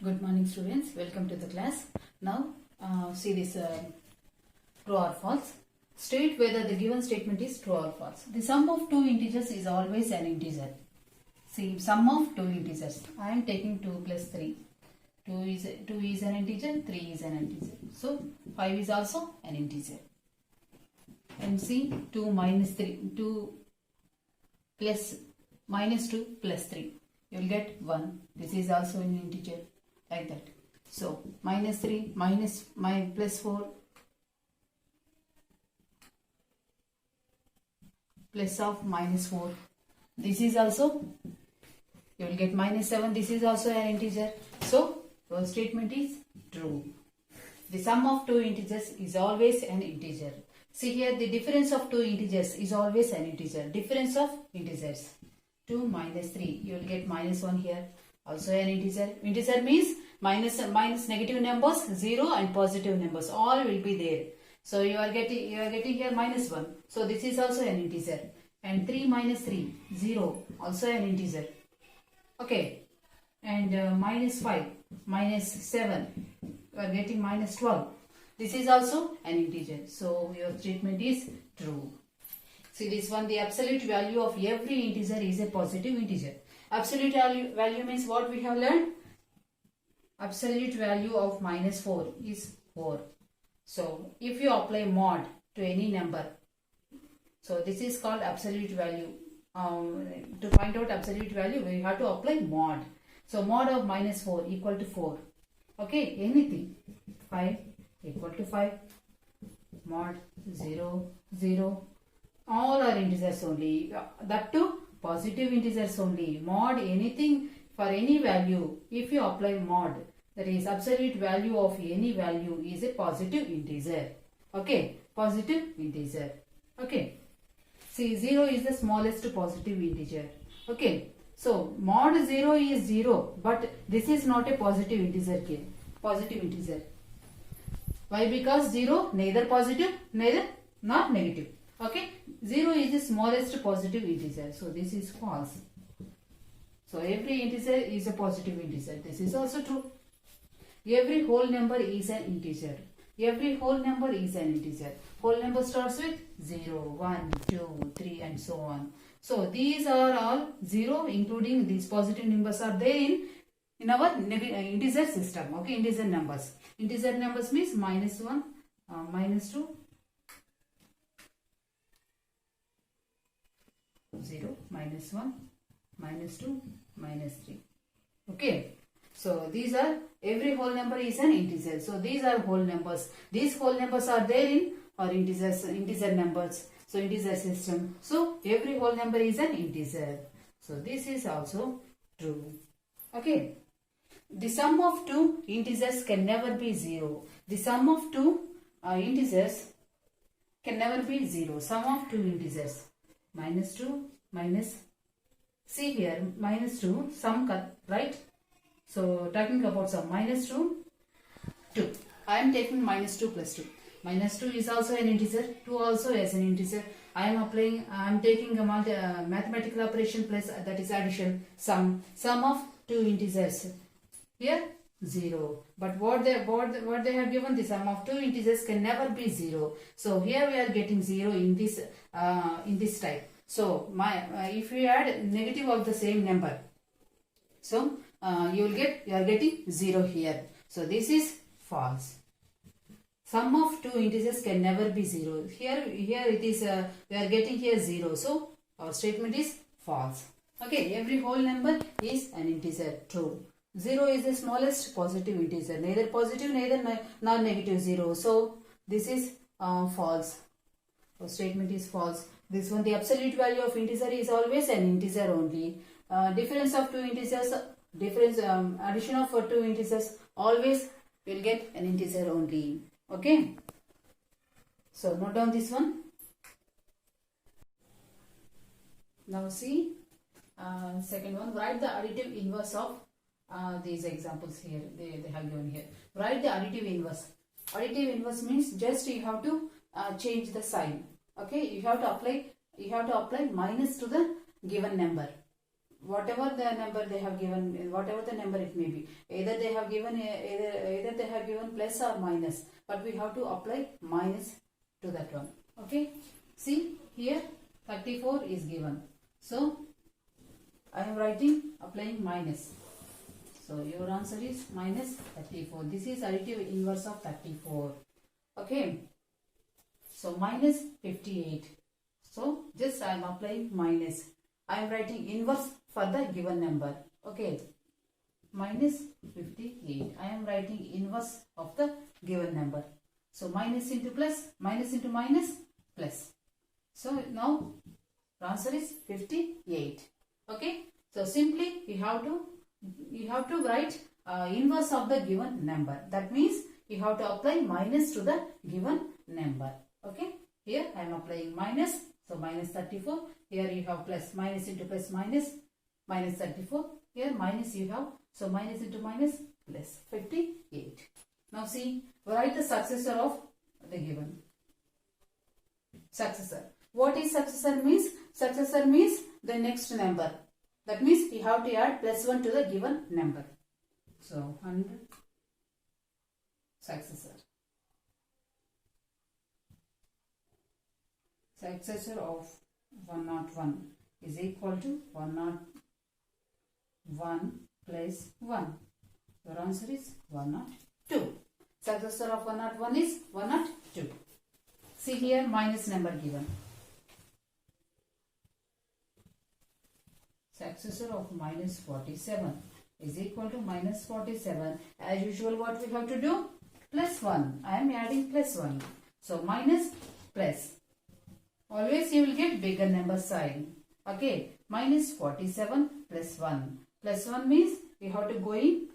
Good morning students, welcome to the class. Now see this true or false. State whether the given statement is true or false. The sum of two integers is always an integer. See, sum of two integers. I am taking 2 plus 3. 2 is an integer, 3 is an integer. So 5 is also an integer. And see 2 minus 3, 2 plus minus 2 plus 3. You will get 1. This is also an integer. Like that. So minus 3 minus plus 4 plus of minus 4. This is also, you will get minus 7. This is also an integer. So your statement is true. The sum of two integers is always an integer. See here, the difference of two integers is always an integer. Difference of integers. 2 minus 3. You will get minus 1 here. Also an integer. Integer means minus negative numbers, 0 and positive numbers. All will be there. So you are getting here minus 1. So this is also an integer. And 3 minus 3, 0. Also an integer. Okay. And minus 5, minus 7. You are getting minus 12. This is also an integer. So your statement is true. See this one, the absolute value of every integer is a positive integer. Absolute value means what we have learned? Absolute value of minus 4 is 4. So if you apply mod to any number, so this is called absolute value. To find out absolute value, we have to apply mod. So mod of minus 4 equal to 4. Okay, anything. 5 equal to 5. Mod 0, 0. All are integers only. That too positive integers only. Mod anything for any value. If you apply mod, that is absolute value of any value is a positive integer. Okay, positive integer. Okay. See, 0 is the smallest positive integer. Okay. So mod 0 is 0, but this is not a positive integer here. Positive integer. Why? Because 0 neither positive, neither not negative. Okay, 0 is the smallest positive integer. So this is false. So every integer is a positive integer. This is also true. Every whole number is an integer. Every whole number is an integer. Whole number starts with 0, 1, 2, 3 and so on. So these are all 0, including these positive numbers are there in our integer system. Okay, integer numbers. Integer numbers means minus 1, minus 2, 0, minus 1, minus 2, minus 3. Okay. So these are, every whole number is an integer. So these are whole numbers. These whole numbers are there in our integer numbers. So integer system. So every whole number is an integer. So this is also true. Okay. The sum of two integers can never be 0. The sum of two integers can never be 0. Sum of two integers. Minus 2 minus, see here, minus 2, sum, right? So talking about sum, minus 2, 2. I am taking minus 2 plus 2. Minus 2 is also an integer, 2 also is an integer. I am taking a mathematical operation plus, that is addition, sum of two integers. Here 0. But what they have given, the sum of two integers can never be 0. So here we are getting 0 in this type. So if we add negative of the same number, so you are getting 0 here. So this is false. Sum of two integers can never be 0. Here it is, we are getting here 0. So our statement is false. Okay, every whole number is an integer. True. 0 is the smallest positive integer. Neither positive, neither non-negative 0. So this is false. Our statement is false. This one, the absolute value of integer is always an integer only. Difference of two integers, addition of two integers, always will get an integer only. Okay. So note down this one. Now see, second one, write the additive inverse of these examples here. They have given here. Write the additive inverse. Additive inverse means just you have to change the sign. Okay, you have to apply minus to the given number. whatever the number they have given, whatever the number it may be, either they have given either they have given plus or minus, but we have to apply minus to that one. Okay, see here 34 is given, so I am writing applying minus. So your answer is minus 34. This is additive inverse of 34. Okay, so minus 58. So just I am applying minus. I am writing inverse for the given number. Okay, minus 58. I am writing inverse of the given number. So minus into plus, minus into minus, plus. So now the answer is 58. Okay, so simply you have to write inverse of the given number. That means you have to apply minus to the given number. Okay, here I am applying minus. So minus 34. Here you have plus, minus into plus, minus 34. Here minus you have. So minus into minus, plus 58. Now see, write the successor of the given. Successor. What is successor means? Successor means the next number. That means you have to add plus 1 to the given number. So 100 successor. Successor of 101 is equal to 101 plus 1. Your answer is 102. Successor of 101 is 102. See here minus number given. Successor of minus 47 is equal to minus 47. As usual, what we have to do? Plus 1. I am adding plus 1. So minus plus. Always you will get bigger number sign. Okay. Minus 47 plus 1. Plus 1 means you have to going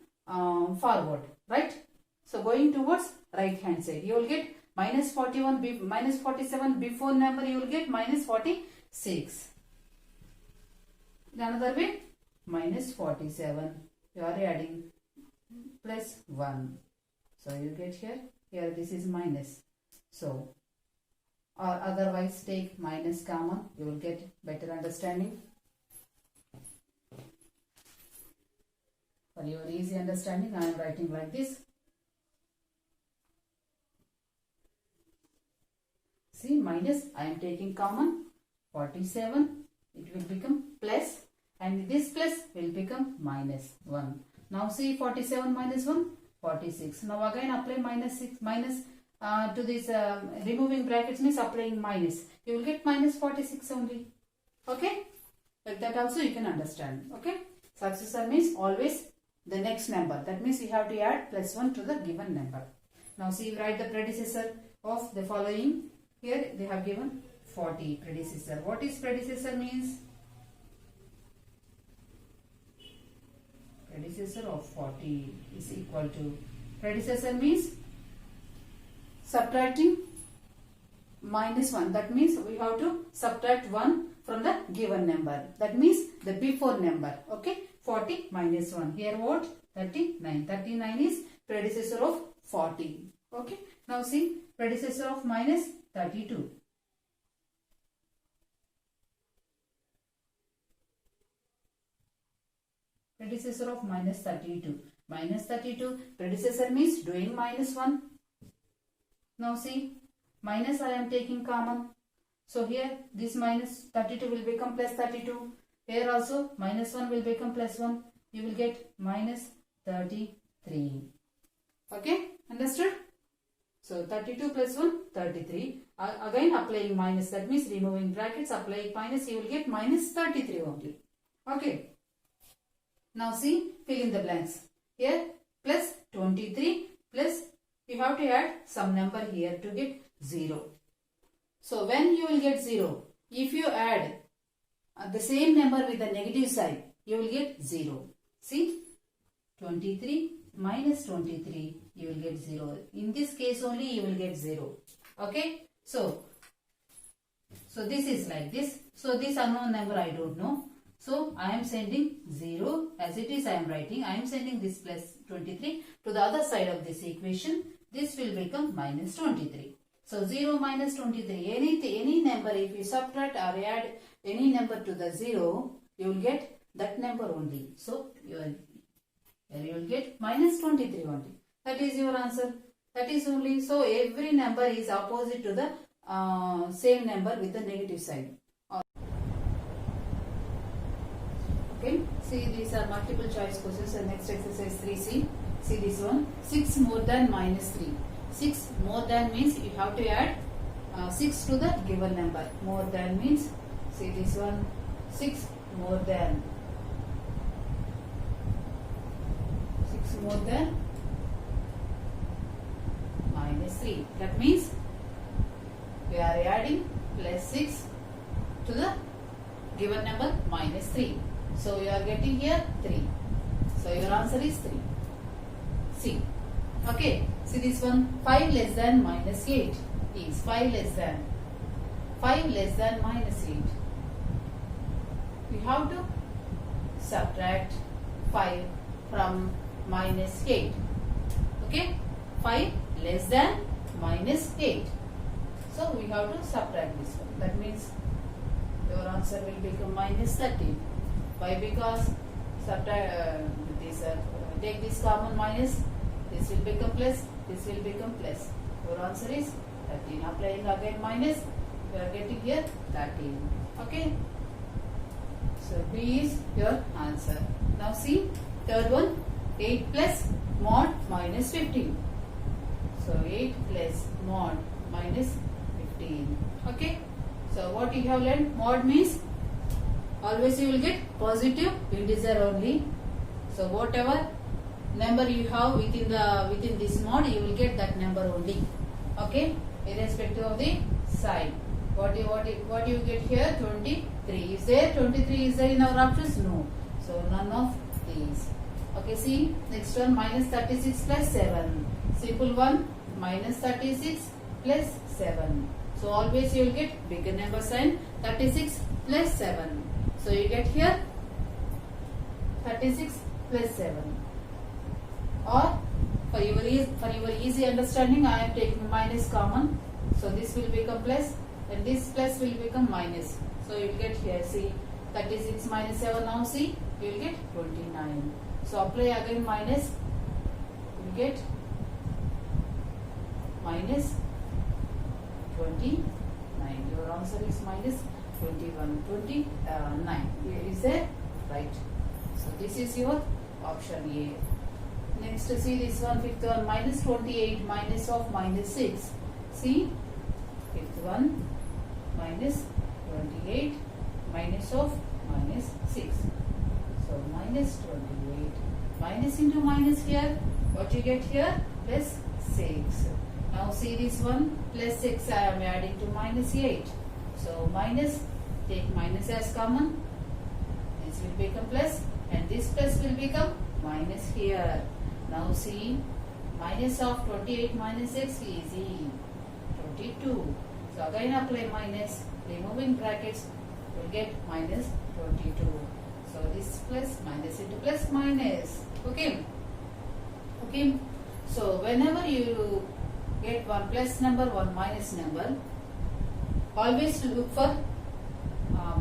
forward. Right? So going towards right hand side. You will get minus 41, minus 47 before number you will get minus 46. In another way, minus 47. You are adding plus 1. So you get here this is minus. So, or otherwise take minus common. You will get better understanding. For your easy understanding, I am writing like this. See, minus, I am taking common, 47, it will become plus, and this plus will become minus 1. Now see 47 minus 1, 46. Now again apply minus 6, minus to this removing brackets means applying minus. You will get minus 46 only. Okay? Like that also you can understand. Okay? Successor means always the next number. That means you have to add plus 1 to the given number. Now see, write the predecessor of the following. Here they have given 40 predecessor. What is predecessor means? Predecessor of 40 is equal to, predecessor means subtracting minus 1. That means we have to subtract 1 from the given number. That means the before number. Okay. 40 minus 1. Here what? 39. 39 is predecessor of 40. Okay. Now see, predecessor of minus 32. Predecessor of minus 32. Minus 32. Predecessor means doing minus 1. Now see, minus I am taking common. So here this minus 32 will become plus 32. Here also minus 1 will become plus 1. You will get minus 33. Okay, understood? So 32 plus 1, 33. Again applying minus, that means removing brackets, applying minus, you will get minus 33 only. Okay. Now see, fill in the blanks. Here plus 23 plus, you have to add some number here to get 0. So when you will get 0, if you add the same number with the negative side, you will get 0. See, 23 minus 23, you will get 0. In this case only you will get 0. Okay. So this is like this. So this unknown number I don't know. So I am sending 0 as it is I am writing. I am sending this plus 23 to the other side of this equation. This will become minus 23. So 0 minus 23. Any number if you subtract or add any number to the 0, you will get that number only. So you will get minus 23 only. That is your answer. That is only. So every number is opposite to the same number with the negative sign. Okay. See, these are multiple choice questions. And next exercise 3C. See this one. 6 more than minus 3. 6 more than means you have to add 6 to the given number. More than means, see this one. 6 more than. 6 more than minus 3. That means we are adding plus 6 to the given number minus 3. So you are getting here 3. So your answer is 3. C. Okay. See this one. 5 less than minus 8 is 5 less than minus 8. We have to subtract 5 from minus 8. Okay. 5 less than minus 8. So we have to subtract this one. That means your answer will become minus 13. Why? Because subtract take this common minus, this will become plus, this will become plus. Your answer is 13. Applying again minus, we are getting here 13. Okay. So B is your answer. Now see, third one, 8 plus mod minus 15. So 8 plus mod minus 15. Okay. So what you have learned? Mod means always you will get positive integer only. So whatever number you have within this mod, you will get that number only. Okay, irrespective of the sign. What you get here? 23. Is there 23? Is there in our options? No. So none of these. Okay. See next one, minus 36 plus 7. Simple one. Minus 36 plus 7. So always you will get bigger number sign. 36 plus 7. So you get here 36 plus 7. Or for your easy understanding, I am taking minus common. So this will become plus and this plus will become minus. So you will get here, see, 36 minus 7. Now see, you will get 29. So apply again minus, you will get minus 29. Your answer is minus 29. Is there? Right. So this is your option A. Next, see this one, fifth one, minus 28 minus of minus 6. See, fifth one, minus 28 minus of minus 6. So minus 28 minus into minus here. What you get here? Plus 6. Now see this one, plus 6 I am adding to minus 8. So minus, take minus as common. This will become plus and this plus will become minus here. Now see, minus of 28 minus 6 is 22. So again apply minus, removing brackets, you will get minus 22. So this plus minus into plus minus. Okay. Okay. So whenever you get one plus number, one minus number, always look for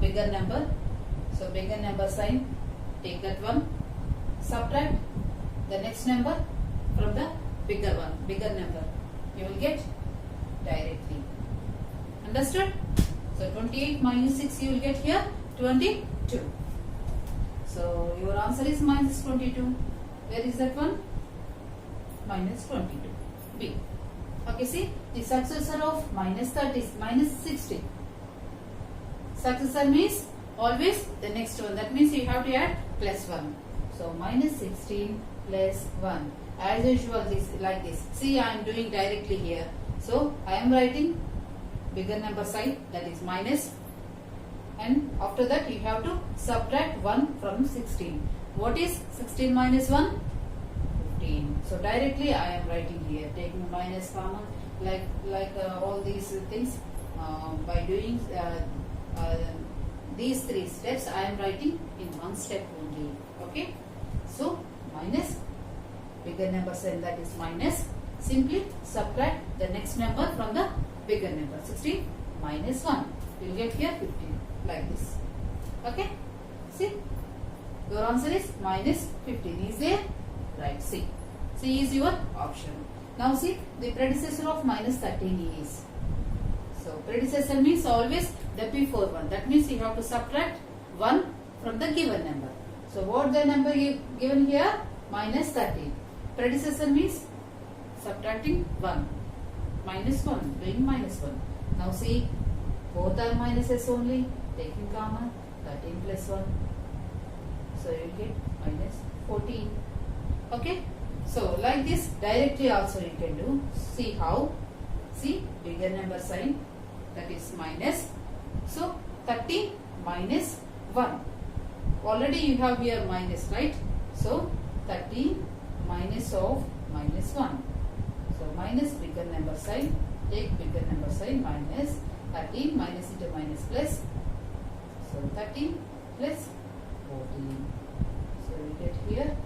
bigger number. So bigger number sign, take that one, subtract the next number from the bigger one, bigger number. You will get directly. Understood? So 28 minus 6 you will get here 22. So your answer is minus 22. Where is that one? Minus 22. B. Okay, see, the successor of minus 30 is minus 60. Successor means always the next one. That means you have to add plus 1. So minus 16 plus 1. As usual, this like this. See, I am doing directly here. So I am writing bigger number sign, that is minus. And after that you have to subtract 1 from 16. What is 16 minus 1? 15. So directly I am writing here, taking minus common, like all these things. By doing these 3 steps, I am writing in one step only. Okay. So minus bigger number sign, that is minus. Simply subtract the next number from the bigger number. 16 minus 1. You will get here 15, like this. Okay. See. Your answer is minus 15. Is there? Right, C. C is your option. Now see, the predecessor of minus 13 is. So predecessor means always the before one. That means you have to subtract 1 from the given number. So what the number given here? Minus 13. Predecessor means subtracting 1. Minus 1, doing minus 1. Now see, both are minuses only. Taking common, 13 plus 1. So you get minus 14. Okay. So like this directly also you can do. See how? See, bigger number sign, that is minus. So 30 minus 1. Already you have here minus, right? So 30 minus of minus 1. So minus bigger number sign. Take bigger number sign, minus 13 minus into minus plus. So 13 plus 14. So we get here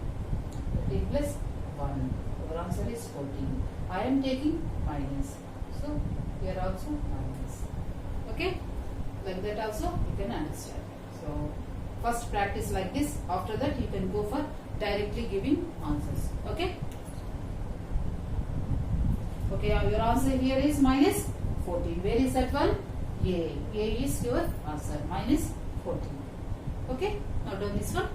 13 plus 1. Our answer is 14. I am taking minus. So here also minus. Okay? Like that also you can understand. So first practice like this. After that you can go for directly giving answers. Okay? Okay, your answer here is minus 14. Where is that one? A. A is your answer. Minus 14. Okay? Now do this one.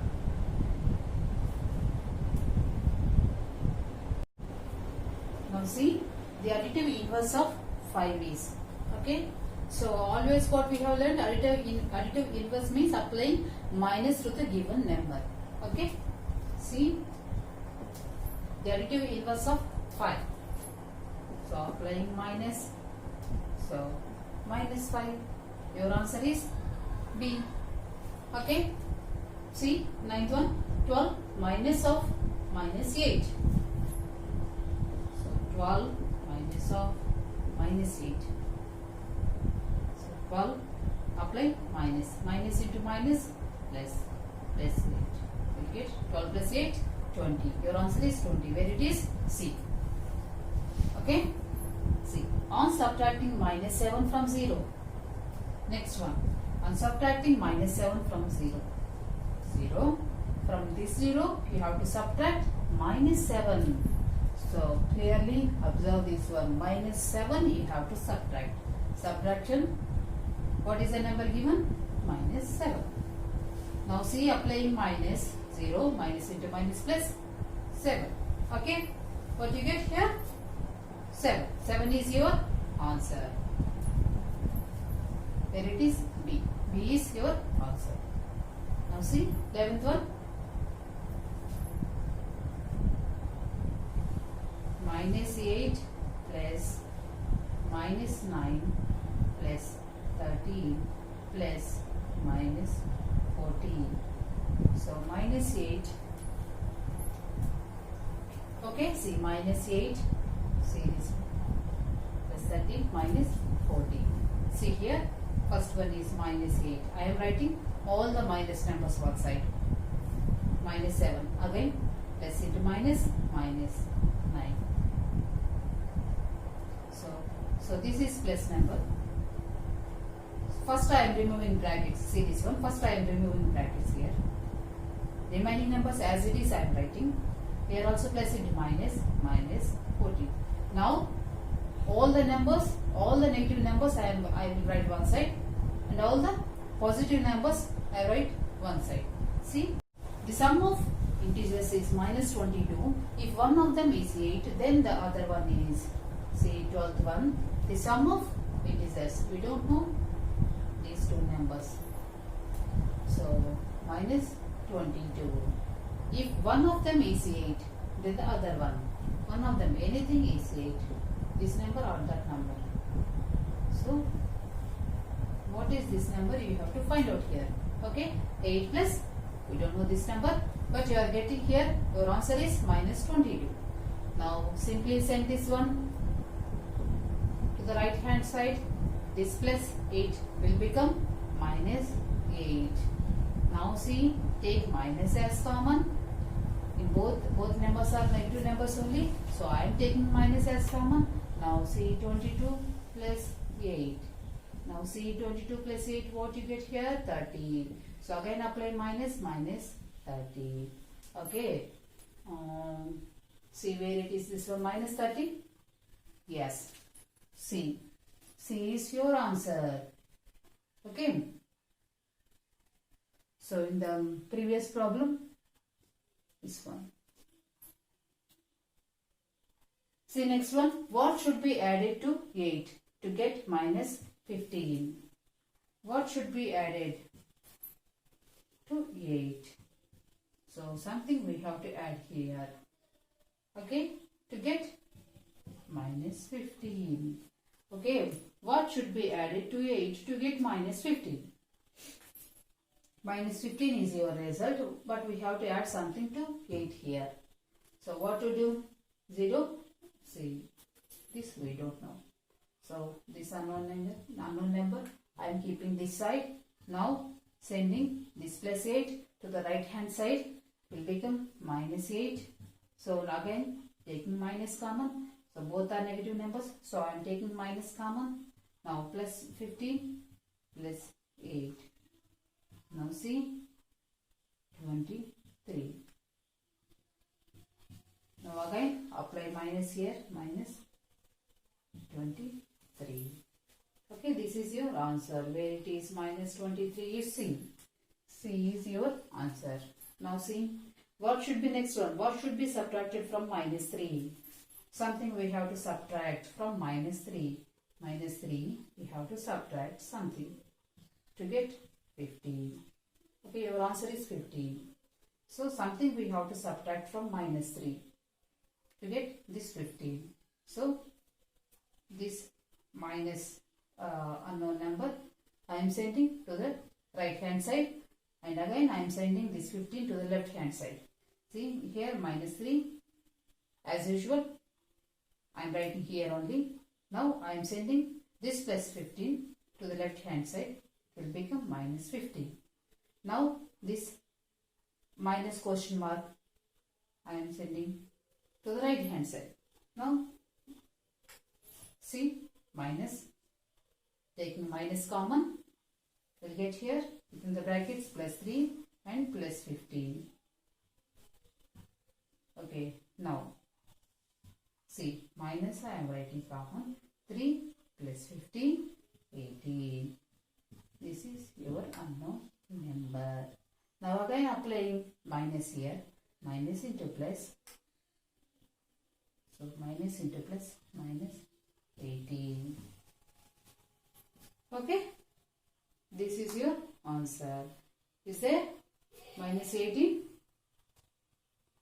Now see, the additive inverse of 5 is. Okay? So always what we have learned, additive inverse means applying minus to the given number. Okay? See, the additive inverse of 5. So applying minus. So minus 5. Your answer is B. Okay? See, ninth one, 12 minus of minus 8. So 12 minus of minus 8. So 12, apply minus. Minus into minus, plus 8. We'll get 12 plus 8, 20. Your answer is 20. Where it is? C. Okay? See, on subtracting minus 7 from 0. Next one, on subtracting minus 7 from 0. 0. From this 0, you have to subtract minus 7. So, clearly observe this one. Minus 7 you have to subtract. Subtraction, what is the number given? Minus 7. Now see, applying minus 0, minus into minus plus 7. Okay? What you get here? 7. 7 is your answer. There it is, B. B is your answer. Now see, 11th one. Minus 8 plus minus 9 plus 13 plus minus 14. So minus 8. Okay, see, minus 8. See this, plus 13 minus 14. See here, first one is minus 8. I am writing all the minus numbers one side. Minus 7. Again, plus into minus, minus 9. So this is plus number. First I am removing brackets. See this one. First I am removing brackets here. Remaining numbers as it is I am writing. Here also plus into minus, minus 14. Now all the numbers, all the negative numbers I will write one side, and all the positive numbers I write one side. See, the sum of integers is minus 22. If one of them is 8, then the other one is, say, 12th one. The sum of integers, we don't know these two numbers. So minus 22. If one of them is 8, then the other one of them, anything is 8. This number or that number. So what is this number? You have to find out here. Okay, 8 plus, we don't know this number, but you are getting here, your answer is minus 22. Now simply send this one to the right hand side. This plus 8 will become minus 8. Now see, take minus as common. In both numbers are negative numbers only, so I am taking minus as common. Now see, 22 plus 8. Now see, 22 plus 8, what you get here? 13. So again apply minus, minus 30. Okay. See where it is, this one minus 30? Yes. C. C is your answer. Okay. So in the previous problem, this one. See next one. What should be added to 8 to get minus 15? What should be added to 8? So something we have to add here. Okay. To get minus 15. Okay. What should be added to 8 to get minus 15? Minus 15 is your result, but we have to add something to 8 here. So what to do? 0. See, this we don't know. So this unknown number, I am keeping this side. Now sending this plus 8 to the right hand side will become minus 8. So again taking minus common. So both are negative numbers. So I am taking minus common. Now plus 15 plus 8. Now see 23. Now again apply minus here, minus 23. Okay, this is your answer. Where it is minus 23 is C. C is your answer. Now see, what should be next one? What should be subtracted from minus 3? Something we have to subtract from minus 3. Minus 3, we have to subtract something to get 15. Okay, your answer is 15. So something we have to subtract from minus 3 to get this 15. So this minus unknown number I am sending to the right hand side, and again I am sending this 15 to the left hand side. See here minus 3 as usual I am writing here only. Now I am sending this plus 15 to the left hand side, it will become minus 15. Now this minus question mark I am sending to the right hand side. Now see minus, taking minus common, we'll get here within the brackets plus 3 and plus 15. Okay, now see minus I am writing common, 3 plus 15, 18. This is your unknown number. Now again applying minus here, minus into plus. So minus into plus, minus 18. Okay, this is your answer. Is there minus 18?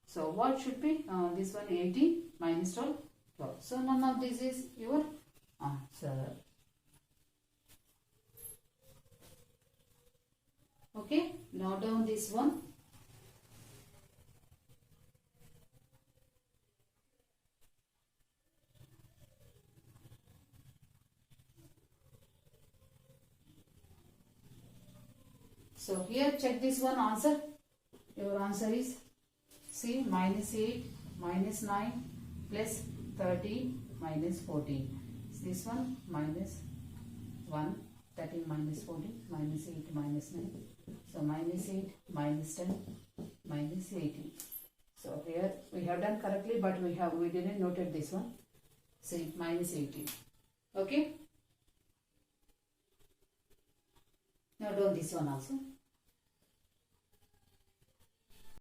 So what should be this one? 18 minus 12, 12. So none of this is your answer. Okay, note down this one. So here check this one answer. Your answer is C, minus 8, minus 9, plus 30, minus 14. This one minus 1, 13 minus 14, minus 8, minus 9. So minus 8, minus 10, minus 18. So here we have done correctly, but we didn't noted this one. See minus 18. Okay. Now do this one also.